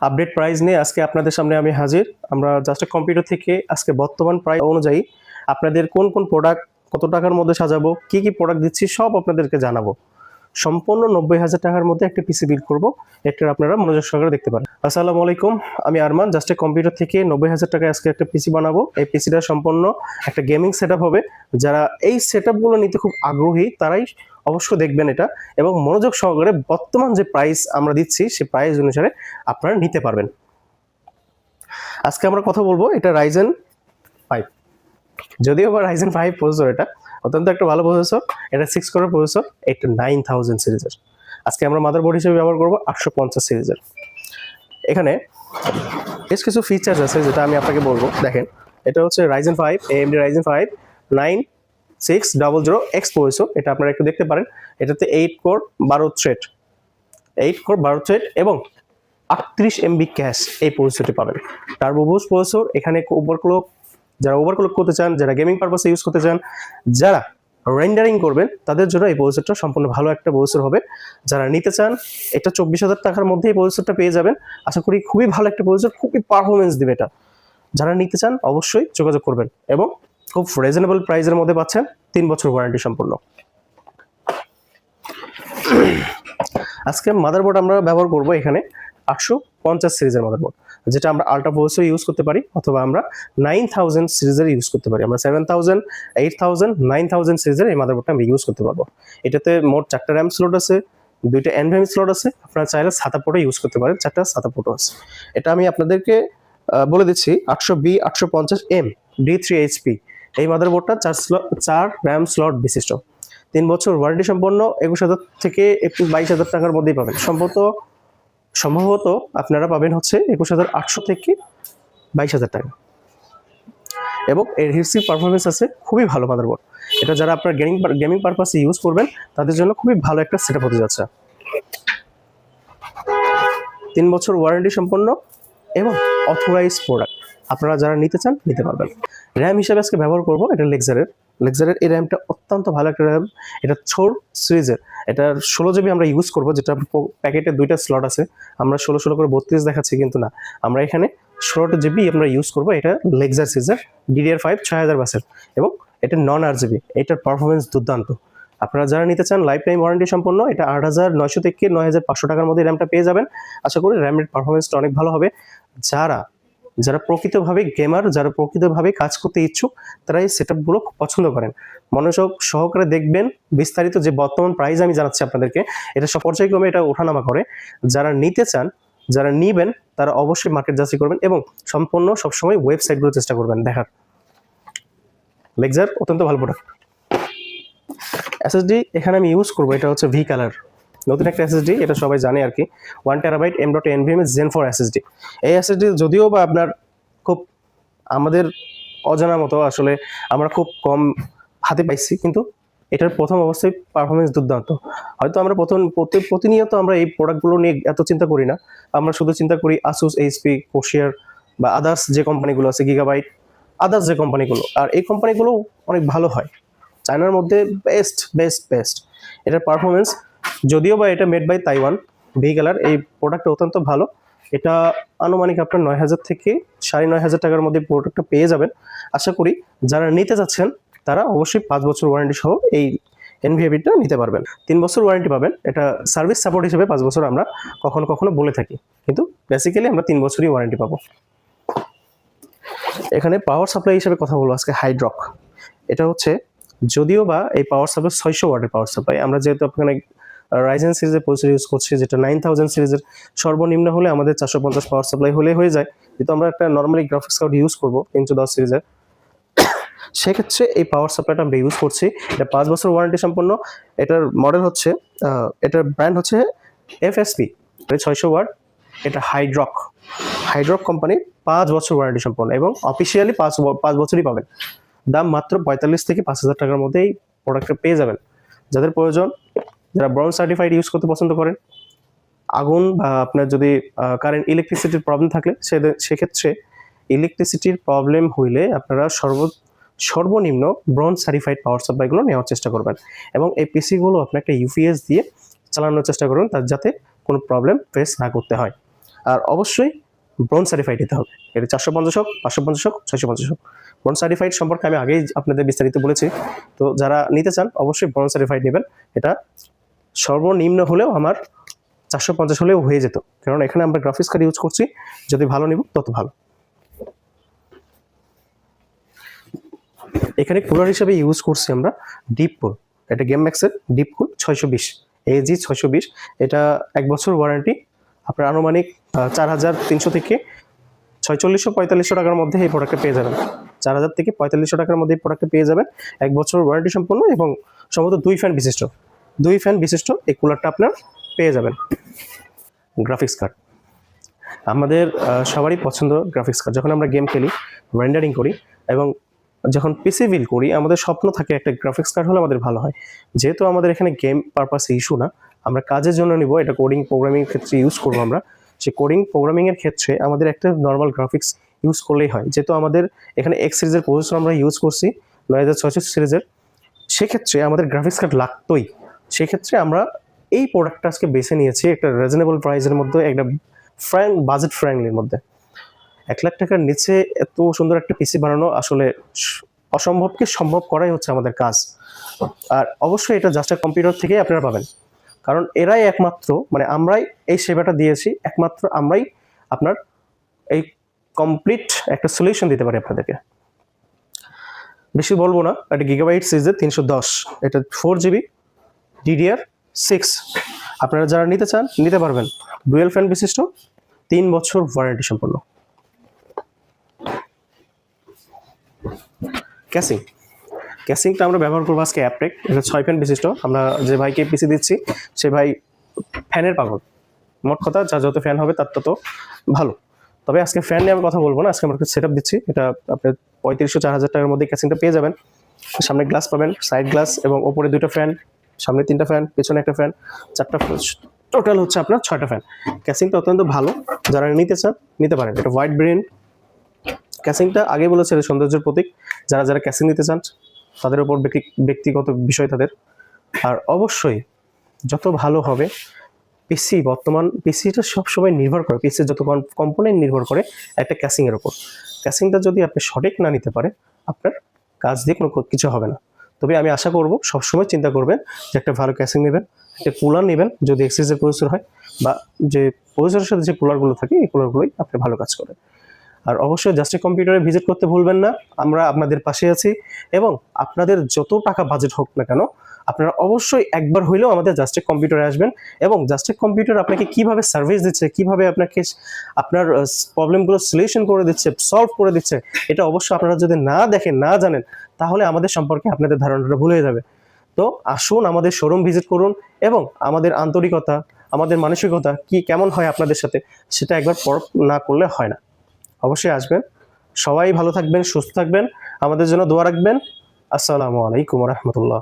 Update price নিয়ে আজকে আপনাদের সামনে আমি হাজির। আমরা জাস্ট কম্পিউটার থেকে আজকে বর্তমান প্রাইস অনুযায়ী আপনাদের কোন কোন প্রোডাক্ট কত টাকার মধ্যে সাজাবো, কি কি প্রোডাক্ট দিচ্ছি সব আপনাদেরকে জানাবো। সম্পূর্ণ 90,000 টাকার মধ্যে একটা পিসি বিল্ড করবো, এটা আপনারা মনোযোগ সহকারে দেখতে পারেন। আসসালামু আলাইকুম, আমি আরমান। জাস্ট কম্পিউটার থেকে 90,000 টাকায় আজকে একটা পিসি বানাবো। এই পিসিটা সম্পূর্ণ একটা গেমিং সেটআপ হবে। যারা এই সেটআপগুলো নিতে খুব আগ্রহী তারাই অবশ্যই দেখবেন এটা, এবং মনোযোগ সহকারে বর্তমান যে প্রাইস আমরা দিচ্ছি সেই প্রাইস অনুসারে আপনারা নিতে পারবেন। আজকে আমরা কথা বলবো এটা রাইজেন 5, যদিও বা রাইজেন 5 প্রসেসর, এটা অত্যন্ত একটা ভালো প্রসেসর। এটা 6 কোরের প্রসেসর, এটা 9000 সিরিজের। আজকে আমরা মাদারবোর্ড হিসেবে ব্যবহার করবো 850 সিরিজের। এখানে বেশ কিছু ফিচার্স আছে যেটা আমি আপনাকে বলবো। দেখেন, এটা হচ্ছে Ryzen 5, AMD Ryzen 5 9600X processor. এটা আপনারা একটু দেখতে পারেন। এটাতে 8 কোর 12 থ্রেড, 8 কোর 12 থ্রেড এবং 38 MB ক্যাশ এই প্রসেসরটি পাবেন। Turbo boost processor. এখানে ওভারক্লক, যারা ওভারক্লক করতে চান, যারা গেমিং পারপাসে ইউজ করতে চান, যারা রেন্ডারিং করবেন, তাদের জন্য এই প্রসেসরটা সম্পূর্ণ ভালো একটা প্রসেসর হবে। যারা নিতে চান, এটা 24,000 টাকার মধ্যে এই প্রসেসরটা পেয়ে যাবেন। আশা করি খুবই ভালো একটা প্রসেসর, খুবই পারফরমেন্স দিবে এটা। যারা নিতে চান অবশ্যই যোগাযোগ করবেন, এবং খুব রিজনেবল প্রাইসের মধ্যে পাচ্ছেন। 3 বছর ওয়ারেন্টি সম্পূর্ণ। আজকে মাদারবোর্ড আমরা ব্যবহার করব এখানে 850 সিরিজের মাদারবোর্ড, যেটা আমরা আল্ট্রা প্রসেসর ইউজ করতে পারি, অথবা আমরা 9000 সিরিজের ইউজ করতে পারি। আমরা 7000, 8000, 9000 সিরিজের এই মাদারবোর্ডটা আমরা ইউজ করতে পারবো। এটাতে মোট 4টা র্যাম স্লট আছে, 2টা এনভিএমই স্লট আছে। আপনারা চাইলে SATA পোর্টও ইউজ করতে পারেন, 4টা SATA পোর্টও আছে। এটা আমি আপনাদেরকে বলে দিচ্ছি 800B 850M D3HP এই মাদারবোর্ডটা 4 র্যাম স্লট বিশিষ্ট। 3 বছর ওয়ারেন্টি সম্পন্ন। 21,000 থেকে 22,000 টাকার মধ্যেই পাবেন। সম্ভবত আপনারা পাবেন হচ্ছে 21,800 থেকে 22,000 টাকা। এবং এর হিটসিপ পারফরমেন্স আছে, খুবই ভালো মাদারবোর্ড। এটা যারা আপনার গেমিং পারপাসে ইউজ করবেন তাদের জন্য খুবই ভালো একটা সেটআপ হতে যাচ্ছে। 3 বছর ওয়ারেন্টি সম্পন্ন এবং অথরাইজ প্রোডাক্ট। আপনারা যারা নিতে চান নিতে পারবেন। র্যাম হিসেবে আজকে ব্যবহার করবো এটা লেক্সারের এই র্যামটা অত্যন্ত ভালো একটা র্যাম। এটা 4 সিরিজের। এটা 16GB আমরা ইউজ করবো, যেটা প্যাকেটে 2টা স্লট আছে। আমরা 16 করে 32 দেখাচ্ছি, কিন্তু না, আমরা এখানে 16GB আমরা ইউজ করবো। এটা লেক্সার সিরিজের DDR5 6000 বাসের, এবং এটা নন RGB। এটার পারফরমেন্স দুর্দান্ত। আপনারা যারা নিতে চান লাইফ টাইম ওয়ারেন্টি সম্পন্ন। এটা 8,900 থেকে 9,500 টাকার মধ্যে র্যামটা পেয়ে যাবেন। আশা করি র্যামের পারফরমেন্সটা অনেক ভালো হবে। যারা প্রকৃতভাবে গেমার, যারা প্রকৃতভাবে কাজ করতে ইচ্ছুক, তারা এই সেটআপগুলো খুব পছন্দ করেন। মনোযোগ সহকারে দেখবেন। বিস্তারিত যে বর্তমান প্রাইস আমি জানাচ্ছি আপনাদেরকে, এটা সব পর্যায়ক্রমে এটা ওঠানামা করে। যারা নিতে চান, যারা নিবেন, তারা অবশ্যই মার্কেট যাচাই করবেন এবং সম্পূর্ণ সবসময় ওয়েবসাইটগুলো চেষ্টা করবেন দেখার। লেক্সার অত্যন্ত ভালো প্রোডাক্ট। SSD এখানে আমি ইউজ করবো, এটা হচ্ছে ভি কালার, নতুন একটা SSD। এটা সবাই জানে আর কি। 1TB M.NVMe Gen 4 SSD। এই SSD যদিও বা আপনার খুব আমাদের অজানা মতো, আসলে আমরা খুব কম হাতে পাইছি, কিন্তু এটার প্রথম অবস্থায় পারফরমেন্স দুর্দান্ত। হয়তো আমরা প্রতিনিয়ত আমরা এই প্রোডাক্টগুলো নিয়ে এত চিন্তা করি না। আমরা শুধু চিন্তা করি ASUS, HP, Corsair বা আদার্স যে কোম্পানিগুলো আছে, গিগাবাইট, আদার্স যে কোম্পানিগুলো। আর এই কোম্পানিগুলো অনেক ভালো হয়, চায়নার মধ্যে বেস্ট। এটার পারফরমেন্স, যদিও বা এটা made by Taiwan, V colour. এই প্রোডাক্টটা অত্যন্ত ভালো। এটা আনুমানিক আপনার 9,000 থেকে 9,500 টাকার মধ্যে প্রোডাক্টটা পেয়ে যাবেন। আশা করি যারা নিতে যাচ্ছেন তারা অবশ্যই 5 বছর ওয়ারেন্টি সহ এই এনভিএবিটা নিতে পারবেন। 3 বছর ওয়ারেন্টি পাবেন। এটা সার্ভিস সাপোর্ট হিসেবে 5 বছর আমরা কখনো বলে থাকি, কিন্তু বেসিক্যালি আমরা 3 বছরই ওয়ারেন্টি পাবো। এখানে পাওয়ার সাপ্লাই হিসেবে কথা বলবো আজকে হাইড্রক। এটা হচ্ছে, যদিও বা এই পাওয়ার সাপ্লাই 600 ওয়াটের পাওয়ার সাপ্লাই। আমরা যেহেতু আপনার রাইজেন সিরিজের প্রসেসর ইউজ করছি, যেটা 9000 সিরিজের, সর্বনিম্ন হলে আমাদের 450 পাওয়ার সাপ্লাই হলে হয়ে যায়। যেহেতু আমরা একটা নর্মালি গ্রাফিক্স কার্ড ইউজ করবো 310 সিরিজের, সেক্ষেত্রে এই পাওয়ার সাপ্লাইটা আমরা ইউজ করছি। এটা 5 বছর ওয়ারেন্টি সম্পন্ন। এটার মডেল হচ্ছে, এটার ব্র্যান্ড হচ্ছে FSP, 600 ওয়াট। এটা হাইড্রক কোম্পানির 5 বছর ওয়ারেন্টি সম্পন্ন, এবং অফিসিয়ালি 5 বছরই পাবেন। দাম মাত্র 45 থেকে 5,000 টাকার মধ্যে এই প্রোডাক্টটা পেয়ে যাবেন। যাদের প্রয়োজন, যারা ব্রোঞ্জ সার্টিফাইড ইউজ করতে পছন্দ করেন, আগুন বা আপনার যদি কারেন্ট ইলেকট্রিসিটির প্রবলেম থাকলে, সেক্ষেত্রে ইলেকট্রিসিটির প্রবলেম হইলে আপনারা সর্বনিম্ন ব্রোঞ্জ সার্টিফাইড পাওয়ার সাপ্লাইগুলো নেওয়ার চেষ্টা করবেন, এবং এই পিসিগুলো আপনি একটা UPS দিয়ে চালানোর চেষ্টা করুন, তার যাতে কোনো প্রবলেম ফেস না করতে হয়। আর অবশ্যই ব্রোঞ্জ সার্টিফাইড নিতে হবে। এটা 450 হোক, 550 হোক, 650 হোক। ব্রোঞ্জ সার্টিফাইড সম্পর্কে আমি আগেই আপনাদের বিস্তারিত বলেছি। তো যারা নিতে চান অবশ্যই ব্রোঞ্জ সার্টিফাইড নেবেন। এটা সর্বনিম্ন হলেও আমার 450 হলেও হয়ে যেত, কারণ এখানে আমরা গ্রাফিক্স কার্ড ইউজ করছি, যদি ভালো নিব তত ভালো। এখানে কুলার হিসেবে ইউজ করছি আমরা ডিপ কুল, এটা গেম ম্যাক্সের ডিপ কুল 620 AG 620। এটা 1 বছর ওয়ারেন্টি, আপনার আনুমানিক 4300 থেকে 4600-4500 টাকার মধ্যে এই প্রোডাক্টটা পেয়ে যাবেন। 4000 থেকে 4500 টাকার মধ্যে এই প্রোডাক্টটা পেয়ে যাবেন। 1 বছর ওয়ারেন্টি সম্পন্ন এবং সম্ভবত 2 ফ্যান বিশিষ্ট এই কুলারটা আপনার পেয়ে যাবেন। গ্রাফিক্স কার্ড আমাদের সবারই পছন্দ। গ্রাফিক্স কার্ড যখন আমরা গেম খেলি, রেন্ডারিং করি এবং যখন পিসি বিল করি, আমাদের স্বপ্ন থাকে একটা গ্রাফিক্স কার্ড হলে আমাদের ভালো হয়। যেহেতু আমাদের এখানে গেম পারপাসে ইস্যু না, আমরা কাজের জন্য নিব, এটা কোডিং প্রোগ্রামিং ক্ষেত্রে ইউজ করবো আমরা। সেই কোডিং প্রোগ্রামিংয়ের ক্ষেত্রে আমাদের একটা নর্মাল গ্রাফিক্স ইউজ করলেই হয়। যেহেতু আমাদের এখানে এক্স সিরিজের প্রসেসর আমরা ইউজ করছি 9600 সিরিজের, সেক্ষেত্রে আমাদের গ্রাফিক্স কার্ড লাগতোই। সেক্ষেত্রে আমরা এই প্রোডাক্টটা আজকে বেছে নিয়েছি একটা রিজনেবল প্রাইসের মধ্যে, একটা বাজেট ফ্রেন্ডলির মধ্যে। 1 লাখ টাকার নিচে এত সুন্দর একটা পিসি বানানো আসলে অসম্ভবকে সম্ভব করাই হচ্ছে আমাদের কাজ। আর অবশ্যই এটা জাস্ট কম্পিউটার থেকেই আপনারা পাবেন, কারণ এরাই একমাত্র, মানে আমরাই এই সেবাটা দিয়েছি, একমাত্র আমরাই আপনার এই কমপ্লিট একটা সলিউশন দিতে পারি আপনাদেরকে। বেশি বলবো না, এটা গিগাবাইট সিরিজের 310, এটা 4GB DDR6। আপনারা যারা নিতে চান নিতে পারবেন। ডুয়েল ফ্যান বিশিষ্ট, 3 বছর ওয়ারেন্টি সম্পন্ন। ক্যাসিংটা আমরা ব্যবহার করবো আজকে অ্যাপটেক, এটা 6 ফ্যান বিশিষ্ট। আমরা যে ভাইকে পিসি দিচ্ছি সে ভাই ফ্যানের পাগল, মোট কথা যা যত ফ্যান হবে তার তত ভালো। তবে আজকে ফ্যান নিয়ে আমি কথা বলবো না, আজকে আমরা সেট আপ দিচ্ছি। এটা আপনার 3500-4000 টাকার মধ্যে ক্যাসিংটা পেয়ে যাবেন। সামনে গ্লাস পাবেন, সাইড গ্লাস এবং ওপরে 2টা ফ্যান, সামনে 3টা ফ্যান, পেছনে একটা ফ্যান, 4টা, টোটাল হচ্ছে আপনার 6টা ফ্যান। ক্যাসিংটা অত্যন্ত ভালো, যারা নিতে চান নিতে পারেন। এটা হোয়াইট ব্রেন ক্যাসিংটা আগে বলেছে এটা সৌন্দর্যের প্রতীক। যারা যারা ক্যাসিং নিতে চান তাদের উপর ব্যক্তিগত বিষয় তাদের। আর অবশ্যই যত ভালো হবে পিসি, বর্তমান পিসিটা সবসময় নির্ভর করে, পিসির যত কম্পোনেন্ট নির্ভর করে একটা ক্যাসিংয়ের উপর। ক্যাসিংটা যদি আপনি সঠিক না নিতে পারে, আপনার কাজ দিয়ে কোনো কিছু হবে না। তবে আমি আশা করব সবসময় চিন্তা করবেন যে একটা ভালো ক্যাসিং নেবেন, একটা কুলার নেবেন যদি এক্সিসের প্রসেসর হয়, বা যে প্রসেসরের সাথে যে কুলারগুলো থাকে এই কুলারগুলোই আপনি ভালো কাজ করেন। আর অবশ্যই জাস্টিক কম্পিউটারে ভিজিট করতে ভুলবেন না, আমরা আপনাদের পাশে আছি। এবং আপনাদের যত টাকা বাজেট হোক না কেন, আপনারা অবশ্যই একবার হইলেও আমাদের জাস্টিক কম্পিউটারে আসবেন। এবং জাস্টিক কম্পিউটার আপনাকে কিভাবে সার্ভিস দিচ্ছে, কিভাবে আপনাকে আপনার প্রবলেমগুলো সলিউশন করে দিচ্ছে, সলভ করে দিচ্ছে, এটা অবশ্যই আপনারা যদি না দেখেন, না জানেন, তাহলে আমাদের সম্পর্কে আপনাদের ধারণাটা ভুল হয়ে যাবে। তো আসুন আমাদের শোরুম ভিজিট করুন, এবং আমাদের আন্তরিকতা, আমাদের মানসিকতা কি কেমন হয় আপনাদের সাথে, সেটা একবার পরখ না করলে হয় না। অবশ্যই আসবেন। সবাই ভালো থাকবেন, সুস্থ থাকবেন, আমাদের জন্য দোয়া রাখবেন। আসসালামু আলাইকুম ওয়া রাহমাতুল্লাহ।